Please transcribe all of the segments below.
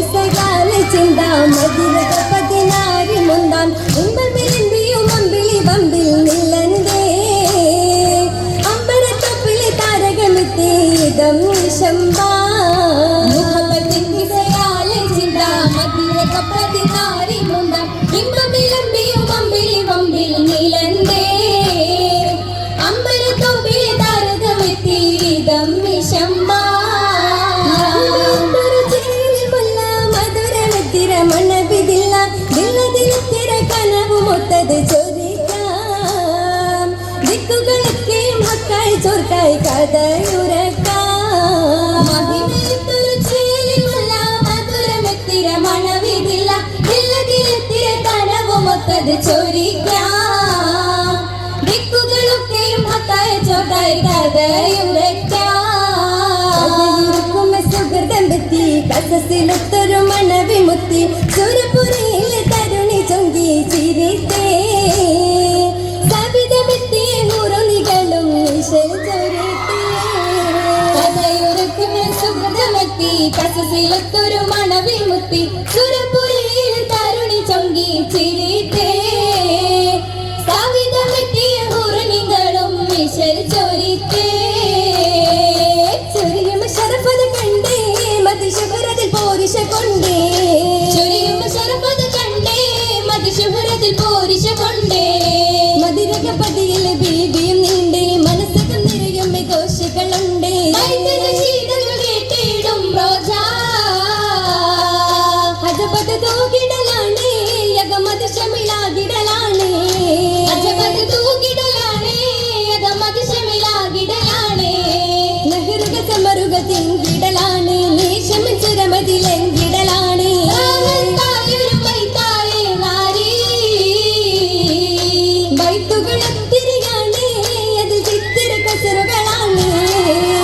സകാലെ ചിന്ത മതിരക പതിനാരി മുന്താൻ ഇമ്പമിലിന്തിയും അമ്പിളി ബമ്പിൽ നില്ലന്തേ അമ്പരത്തൊപ്പിലെ താരകമെത്തി ഇതം ശംബാ മുഹബത്തിന്റെ സകാലെ ചിന്ത മതിരക പതിനാരി മുന്താൻ ഇമ്പമിലിന്തിയും അമ്പിളി ബമ്പിൽ നില്ലന്തേ അമ്പരത്തൊപ്പിലെ താരകമെത്തി ഇതം ശംബാ മണവിതില്ല ദില്ലതിലെത്തിര കനവു മൊത്തത് ചോദിക്കാം ദിക്കുകളൊക്കെയും ഹക്കായി ചോർക്കായി കഥയുറക്കാം മഹിമയിലൊരു ചേലിമല്ല മധുരമെത്തിര മണവിതില്ല ദില്ലതിലെത്തിര കനവു മൊത്തത് ചോദിക്കാം ദിക്കുകളൊക്കെയും ഹക്കായി ചോർക്കായി കഥയുറക്കാം കസസിലൊത്തൊരു മണവിമുത്തി സുരപുരയിലെ തരുണി ചൊങ്കി ചിരിത്തേ സവിധമെത്തിയ നൂറുനികളും കഥയുറക്കുമെ സുഗതമെത്തി കസസിലൊത്തൊരു മണവിമുത്തി സുരപുരയിലെ തരുണി ചൊങ്കി ചിരിത്തേ സവിധമെത്തിയ നൂറുനികളും ചോരിത്തേ ശരഫത് കണ്ടേ മതിശുഹരത്തിൽ പോരിശ കൊണ്ടേ ചൊരിയും ശരഫത് കണ്ടേ മതിശുഹരത്തിൽ പോരിശ കൊണ്ടേ മതിരകപതിയിലെ ബീബിയും നീണ്ടേ മനസ്സകം നിറയും ഘോഷകളുണ്ടേ ശീതകൾ കേട്ടിടും റോജ അജപത് തൂകിടലാണേ യഗമത് ശമിളാകിടലാണേ അജപത് തൂകിടലാണേ യഗമത് ശമിളാകിടലാണേ നഹരുക സമരുക തിങ്കിടലാണ് നീശം ചുരമതിലെങ്കിടലാണ് ബൈത്തുകളൊത്തിരിയാണ് അതിൽ ചിത്തിര കസറുകളാണ്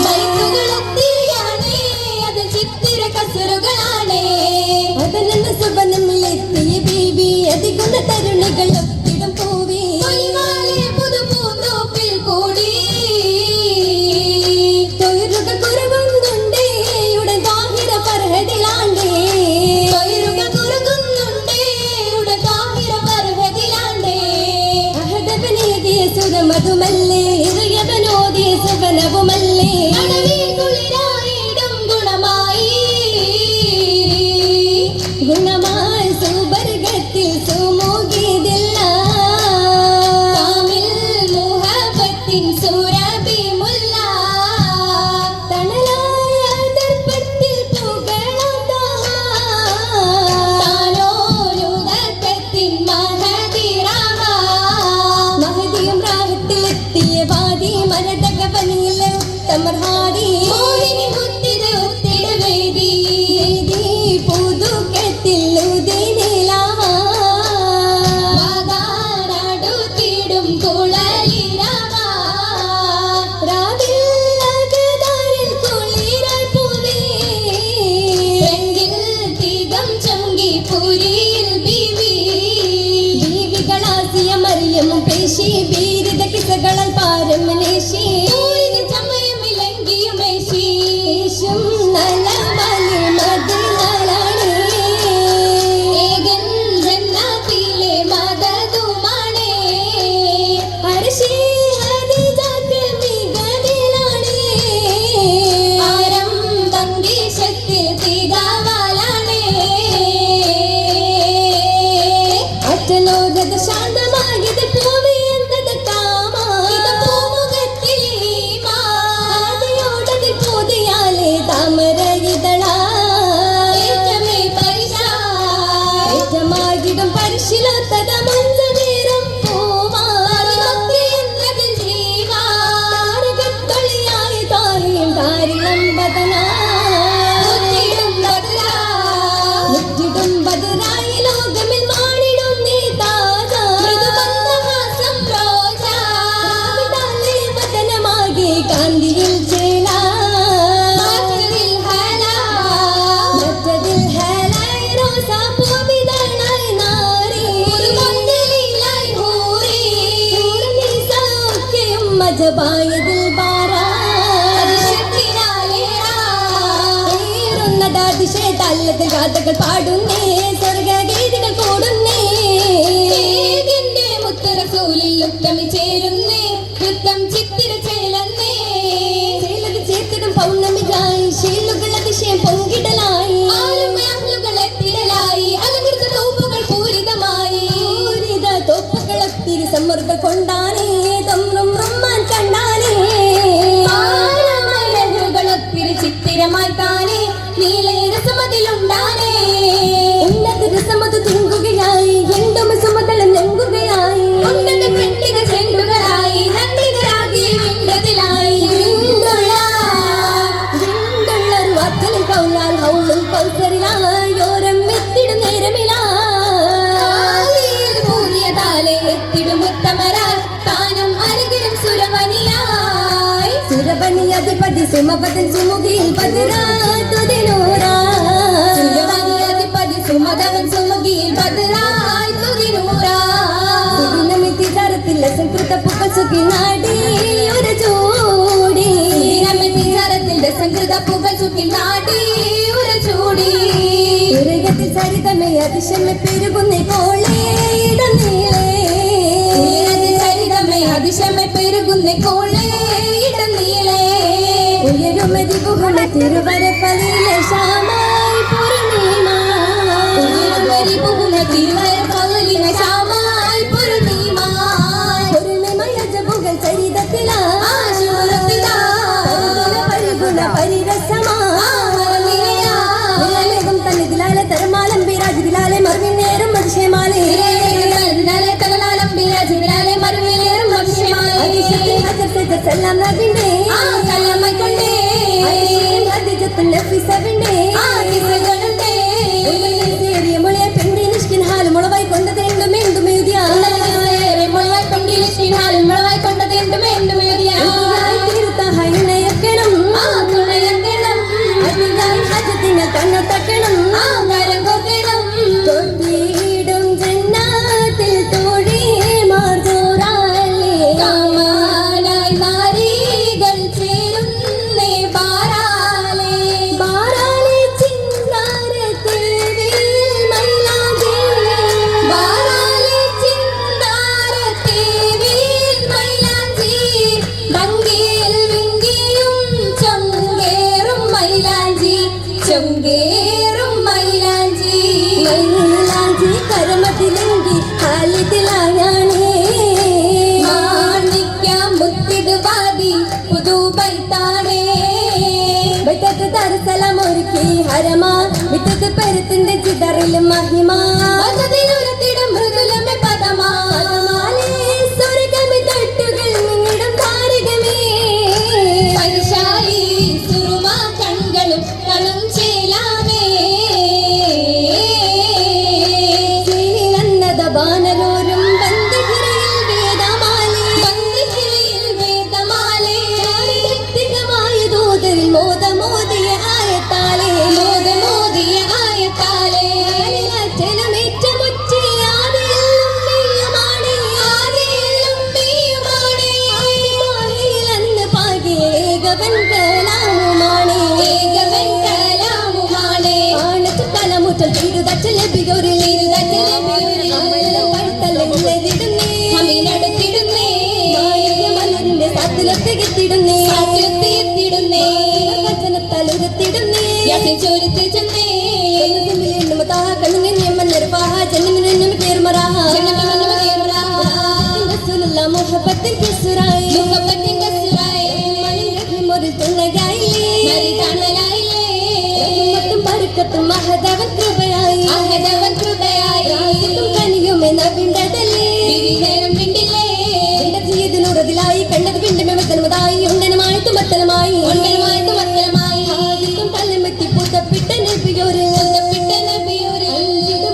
ബൈത്തുകളൊത്തിരിയാണ് അതിൽ ചിത്തിര കസറുകളാണ് അതിനെന്ന് സുബനമിലെത്തിയ ബീബി അതികുന്ന തരുണികൾ ഒത്തിടും പൂവി പുതുപൂന്തോപ്പിൽ കൂടി മധുമല്ലേ ഇറയവനോദി സുവനവുമല്ലേ കുളിരായിടും ഗുണമായി സുബർഗത്തിൽ സുമുഖിതില്ല മുഹബത്തിൻ സുരഭി മുല്ല തണലായ ദർപ്പത്തിൽ പുകളാനോരുദത്തിൻ മഹദിയും രാഹത്തിലെത്തിയ വാദി മരതകവനിയിൽ തമർഹാടി മുത്തിത് ഒത്തിട വേദി പുതുക്കത്തിൽ ഉദിനിലാടുത്തിടും കുളലിരവ രാവിൽ കുളിരായി പൂവേ തികം ചൊങ്കി പുരിയിൽ ബീവികളാസിയ മറിയമും പേശി ബീരിത കിസകളാൽ പാരം നേശി സമയമിലങ്കിയുമേശി നലമലി മതിലാണേ ഏകൻ ജന്നാത്തിലെ മദതുമാണേ അർശി ഹദിജാക്ക് മികതിലാണേ ആരംഭം ദേശത്തിൽ തികവാലാണേ അറ്റലോകത ശാന്തമാകിത് പൂവി എന്നത് കാമ ഇത് പൂമുഖത്തിലീമാതയോടതിൽ പൂതിയാലേ താമര ഇതളാറ്റമേ പരിശാറ്റമാകിടും പരിശിലത്തത മഞ്ചനേരം പൂമാരി എന്നതിൽ ജീവാരകത്തൊളിയായി താരിയും താരിളം ബദനാ മുറ്റിടും ബദനായി ലോകമിൽ മാണിടും നീ താജ മൃദുബന്ധഹാസം റോജ വദനമാകെ കാന്തിയിൽ ചേല മറ്റതിൽ ഹലായി റോസാ പൂവിതളായി നാരി മന്ദിരിലായി ഹൂറി സൗഖ്യം മജബായതിൽ ബാരാ അതിശക്തിനാലേറുന്നതാതിശയത്താൽ കാലത്ത് ഗാഥകൾ പാടുന്നേ സ്വർഗഗീതികൾ കൂടുന്നേ എന്റെ മുത്തറസൂലിൽ ഉത്തമി ചേരുന്നേ യുദ്ധം ചിത്തിര ചേലന്നേ ചേലത് ചേർത്തിടും പൗർണമിയായി ശീലുകൾ അതിശയം പൊങ്കിടലായി ആളുകളെത്തിടലായി അലങ്കൃത തോപ്പുകൾ പൂരിതമായി തോപ്പുകളൊത്തിരി സമ്മർദ്ദ കൊണ്ടാനേ തമ്രും റമ്മാൻ കണ്ടാനേ ഒത്തിരി ചിത്തിരമായി താനേ നീലേ രസമതിലുണ്ടാനേ ഉന്നത രസമത് തിങ്കുകയായി എന്തും സുമതളം ഞെങ്കുകയായി ഉന്നത പെട്ടിക ചെണ്ടുകളായി നന്ദികരാകി വിണ്ടതിലായി വിണ്ടുള്ളൊരു വാക്കലിൽ കൗലാൽ ഹൗളും കൗസറിലായി ഓരം എത്തിടും നേരമിലായി പൂരിയതാലെ എത്തിടും ഉത്തമരാൽ താനും അരികിലും സുരവനിയായി സുരവനി അധിപതി സുമപതൻ സുമുഖിൽ പതിരാതുതിനൂറാ സുരവനി അധിപതി സുമതവൻ സുമുഖിൽ ബദലായി തുതിനൂറാ നമിതി ചരത്തിൽ സംകൃത പുക സുഖി നാടി ഒരു ചൂടി നമിതി ചരത്തിൽ സംകൃത പുക സുഖി നാടി ഒരു ചൂടി ഉരകത്തിൽ ചരിതമേ അതിശമെ പെരുകുന്നേ കോളേ ഇടനീളേ ചരിതമേ അതിശമെ പെരുകുന്നേ കോളേ ഇടനീളേ ഉയരുമതി ഗുഹണ തിരുവരപ്പതിലെ ശ്യാമായി പൂർണിമ ഉയരുമതി ഗുഹണ തിരുവരപ്പതിലെ ശ്യാമായി പൂർണിമ പൂർണിമയ ജബുകൾ ചരിതത്തിലാ ആശുരത്തിലാ പരിഗുണ പരിരസമാ വിരലേകം തന്നിതിലാലെ തരമാലം വിരാജിതിലാലെ മറുവിനേറും അതിശയമാലേ തലനാലം വിരാജിതിലാലെ മറുവിനേറും അതിശയമാലേ സലാം നബിന്റെ കലമക്കൊണ്ടേ അതിജത്തുൽ നഫീസവിന്റെ കിസകളുണ്ടേ സേറിയ മുളയെ പെണ്ടി നിഷ്കിൻ ഹാൽ മുളവായി കൊണ്ടത് എന്തും എന്തും എഴുതിയാ മുളവായി കൊണ്ടിലെ ശ്രീഹാലും മുളവായി കൊണ്ടത് എന്തും എന്തും എഴുതിയാ തീർത്ത ഹൈണയക്കണം തുണയക്കണം അതിനായി ഹജത്തിന് കണ്ണു തട്ടണം കരം കൊക്കണം തൊട്ടിടും ജന്നാത്തിൽ തോഴി മാർജോറാലേ കാമാനായി നാരികൾ ചേരുന്നേ ബാരാലേ ബാറാലി ചിന്താരത്തിൽ മൈലാഞ്ചി ബാരാലേ ചിന്താരത്തെ മൈലാഞ്ചി ഭംഗിയിൽ വിങ്കിയും ചൊങ്കേറും മൈലാഞ്ചി ചൊങ്കേറും മൈലാഞ്ചി മൈലാഞ്ചി കരമത്തിലെങ്കി ഹാലിതിലായാണേ മാണിക്യം മുത്തിത് വാതി പുതുബൈത്താണേ ബൈത്തത്ത് ദർസലം ഒരുക്കി ഹരമാ വിത്തത്ത് പരുത്തിന്റെ ചിതറിലും മഹിമാ വസതിലുരത്തിടും മൃദുലമെ പദമാ പദമാലേ സ്വർഗമി തട്ടുകൾ നിന്നിടും താരകമേ പരിശായി സുറുമാ കൺകളും കളും ചേലാമേ ശ്രീനന്ദ ബാനരോരും ബന്ധിഹിരയിൽ വേദമാലേ ബന്ധിഹിരയിൽ വേദമാലേ ചാരിതത്തികമായ ദൂതരിൽ മോദമോദിയ ആയത്താലേ മോദമോദിയ ആയത്താലേ ജനമേറ്റമുറ്റി ആദിയെല്ലാം നീയുമാണേ ആദിയെല്ലാം നീയുമാണേ ആദിമാഹിയിലന്ന് പാകിയ ഏകവൻ കലാമുമാണേ ഏകവൻ കലാമുമാണേ ആണച്ചു തലമുറ്റൽ തിരുതറ്റൽ ലഭിയൊരു അമീനടുത്തിടുന്നേ മലരിന്റെ സത്തിലൊത്തിടുന്നേ സാറ്റുത്തിടുന്നേ വചനത്തലുരത്തിടുന്നേ യാസിൻ ചോരത്തിൽ ചെന്നേ മുഹബത്തിൻ കിസുറായി മുഹബത്തിൻ കസുറായി ഒരു തുണയായില്ലേ നരിതണലായില്ലേ റഹ്മത്തും ബർക്കത്തും മഹദവൻ കൃപയായി അഹദവൻ കൃപയായി റാഹിത്തും കനിയുമേ നബിണ്ടതല്ലേ വിരിനേരം വിണ്ടില്ലേ ജീവിതനുറതിലായി കണ്ടത് വിണ്ടുമെത്തനമതായി ഉണ്ടനുമായി തുമത്തലമായി മത്തലമായി ഹാദിക്കും പള്ളിമെത്തി പുതപ്പിട്ട നബിയൊരു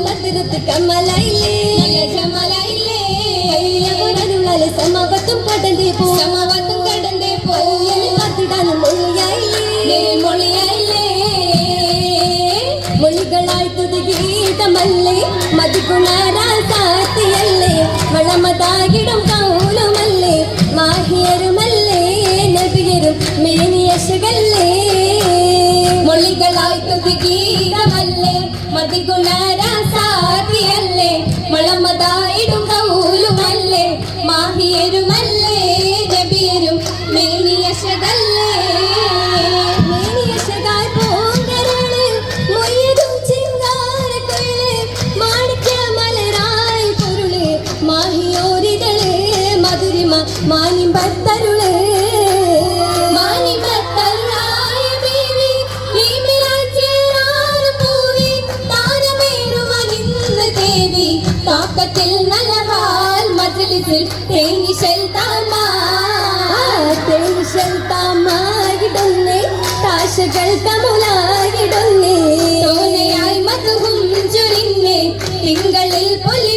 ഭദ്രത്ത് കമ്മലായില്ലേ നല്ല ജമലായില്ലേ അരുളാലെ സമാപത്തും കടന്തേ പോ സമവത്തും കടന്തേ പോയി കാത്തിടാനും മൊഴിയായില്ലേ മൊഴിയായില്ലേ മൊഴികളായി തുതുഗീതമല്ലേ മതിഗുണരാസാത്തിയല്ലേ വളമതാകിടും കൗലുമല്ലേ മാഹിയരുമല്ലേ നബിയരും മേനിയശകല്ലേ മൊഴികളായി തുതി ഗീതമല്ലേ കളമതായിടും കൗലുമല്ലേ മാഹിയരുമല്ലേ നബിയരും മേനിയശകല്ലേ മേനിയശകായ് പൂങ്കരള് മൊയ്തും ചിങ്കാരക്കുഴല് മാണിക്യമലരായി പൊരുള് മാഹിയോരിതള് മധുരിമ മാനിമ്പത്തരുള് മാനിമ്പത്തരുളായ ബീവി ഈമിരാജ്യരാറ് പൂവി താരമേറുവനിന്ന് ദേവി താക്കത്തിൽ നല്ലഹാൽ മജ്ലിസിൽ തേനിശൽ താമാ താമാകിടുന്നേ താശകൾ കമുലാകിടുന്നേ തോനയായി മധുഹും ചൊരിഞ്ഞേ തിങ്കളിൽ പൊലി